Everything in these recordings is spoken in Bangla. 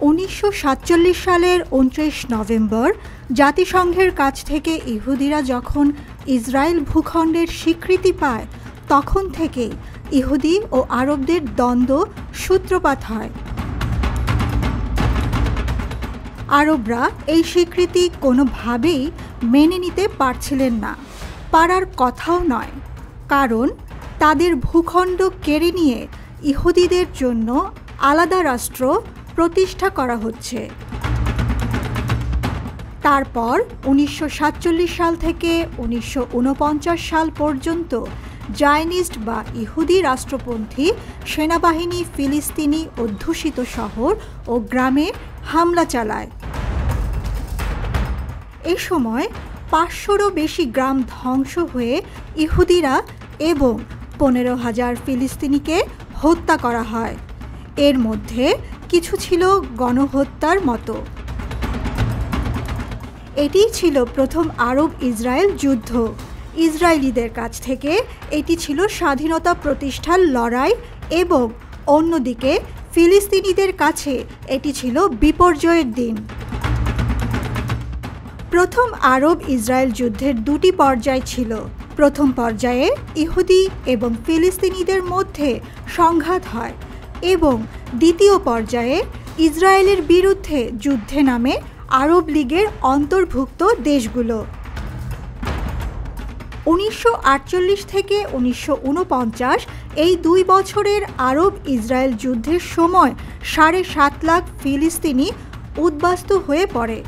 1947 সালের 29 নভেম্বর জাতিসংঘের কাছ থেকে ইহুদিরা যখন ইসরায়েল ভূখণ্ডের স্বীকৃতি পায়, তখন থেকেই ইহুদি ও আরবদের দ্বন্দ্ব সূত্রপাত হয়। আরবরা এই স্বীকৃতি কোনোভাবেই মেনে নিতে পারছিলেন না, পারার কথাও নয়, কারণ তাদের ভূখণ্ড কেড়ে নিয়ে ইহুদিদের জন্য আলাদা রাষ্ট্র প্রতিষ্ঠা করা হচ্ছে। তারপর 1947 সাল থেকে 1949 সাল পর্যন্ত জায়নিস্ট বা ইহুদি রাষ্ট্রপন্থী সেনাবাহিনী ফিলিস্তিনি অধ্যুষিত শহর ও গ্রামে হামলা চালায়। এ সময় 500রও বেশি গ্রাম ধ্বংস হয়ে ইহুদিরা এবং 15,000 ফিলিস্তিনিকে হত্যা করা হয়। এর মধ্যে কিছু ছিল গণহত্যার মতো। এটিই ছিল প্রথম আরব ইসরায়েল যুদ্ধ। ইসরায়েলিদের কাছ থেকে এটি ছিল স্বাধীনতা প্রতিষ্ঠার লড়াই এবং অন্যদিকে ফিলিস্তিনিদের কাছে এটি ছিল বিপর্যয়ের দিন। প্রথম আরব ইসরায়েল যুদ্ধের দুটি পর্যায় ছিল। প্রথম পর্যায়ে ইহুদি এবং ফিলিস্তিনিদের মধ্যে সংঘাত হয় এবং দ্বিতীয় পর্যায়ে ইসরায়েলের বিরুদ্ধে যুদ্ধে নামে আরব লীগের অন্তর্ভুক্ত দেশগুলো। 1948 থেকে 1949 এই 2 বছরের আরব ইসরায়েল যুদ্ধের সময় 7.5 লাখ ফিলিস্তিনি উদ্বাস্তু হয়ে পড়ে।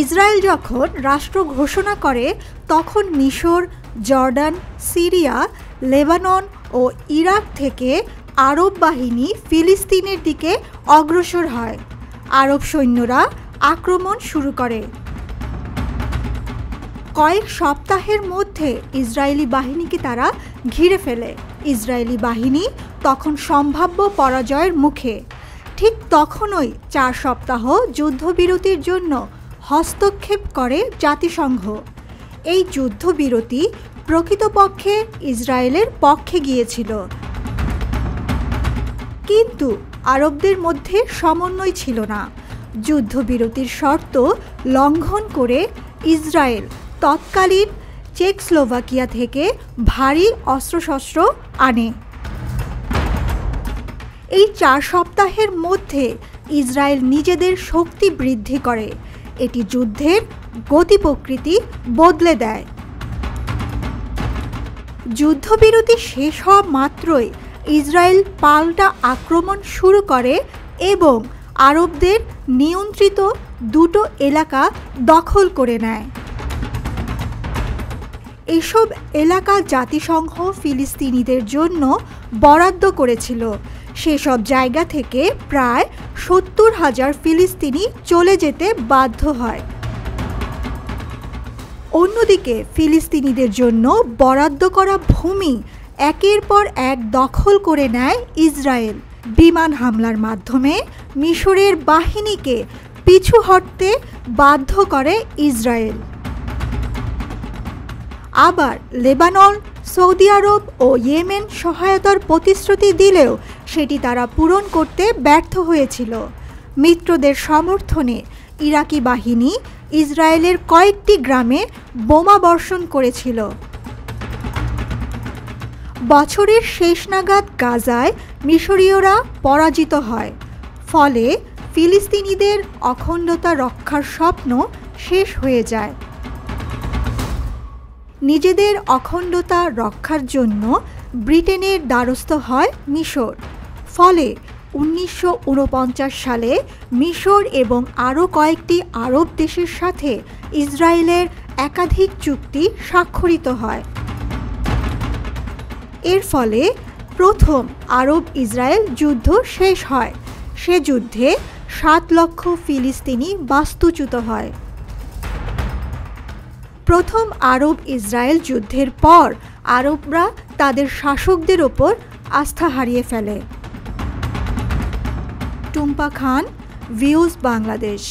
ইসরায়েল যখন রাষ্ট্র ঘোষণা করে, তখন মিশর, জর্ডান, সিরিয়া, লেবানন ও ইরাক থেকে আরব বাহিনী ফিলিস্তিনের দিকে অগ্রসর হয়। আরব সৈন্যরা আক্রমণ শুরু করে। কয়েক সপ্তাহের মধ্যে ইসরায়েলি বাহিনীকে তারা ঘিরে ফেলে। ইসরায়েলি বাহিনী তখন সম্ভাব্য পরাজয়ের মুখে। ঠিক তখনই 4 সপ্তাহ যুদ্ধবিরতির জন্য হস্তক্ষেপ করে জাতিসংঘ। এই যুদ্ধবিরতি প্রকৃতপক্ষে ইসরায়েলের পক্ষে গিয়েছিল, কিন্তু আরবদের মধ্যে সমন্বয় ছিল না। যুদ্ধবিরতির শর্ত লঙ্ঘন করে ইসরায়েল তৎকালীন চেকস্লোভাকিয়া থেকে ভারী অস্ত্রশস্ত্র আনে। এই 4 সপ্তাহের মধ্যে ইসরায়েল নিজেদের শক্তি বৃদ্ধি করে। এটি যুদ্ধের গতি প্রকৃতি বদলে দেয়। যুদ্ধবিরতি শেষ হওয়া মাত্রই ইসরায়েল পাল্টা আক্রমণ শুরু করে এবং আরবদের নিয়ন্ত্রিত 2টো এলাকা দখল করে নেয়। এসব এলাকা জাতিসংঘ ফিলিস্তিনিদের জন্য বরাদ্দ করেছিল। সেসব জায়গা থেকে প্রায় 70,000 ফিলিস্তিনি চলে যেতে বাধ্য হয়। অন্যদিকে ফিলিস্তিনিদের জন্য বরাদ্দ করা ভূমি একের পর এক দখল করে নেয় ইসরায়েল। বিমান হামলার মাধ্যমে মিশরের বাহিনীকে পিছু হটতে বাধ্য করে ইসরায়েল। আবার লেবানন, সৌদি আরব ও ইয়েমেন সহায়তার প্রতিশ্রুতি দিলেও সেটি তারা পূরণ করতে ব্যর্থ হয়েছিল। মিত্রদের সমর্থনে ইরাকি বাহিনী ইসরায়েলের কয়েকটি গ্রামে বোমা বর্ষণ করেছিল। বছরের শেষ নাগাদ গাজায় মিশরীয়রা পরাজিত হয়। ফলে ফিলিস্তিনিদের অখণ্ডতা রক্ষার স্বপ্ন শেষ হয়ে যায়। নিজেদের অখণ্ডতা রক্ষার জন্য ব্রিটেনের দ্বারস্থ হয় মিশর। ফলে 1949 সালে মিশর এবং আরও কয়েকটি আরব দেশের সাথে ইসরায়েলের একাধিক চুক্তি স্বাক্ষরিত হয়। এর ফলে প্রথম আরব ইসরায়েল যুদ্ধ শেষ হয়। সে যুদ্ধে 7 লক্ষ ফিলিস্তিনি বাস্তুচ্যুত হয়। প্রথম আরব ইসরায়েল যুদ্ধের পর আরবরা তাদের শাসকদের ওপর আস্থা হারিয়ে ফেলে। টুম্পা খান, ভিউজ বাংলাদেশ।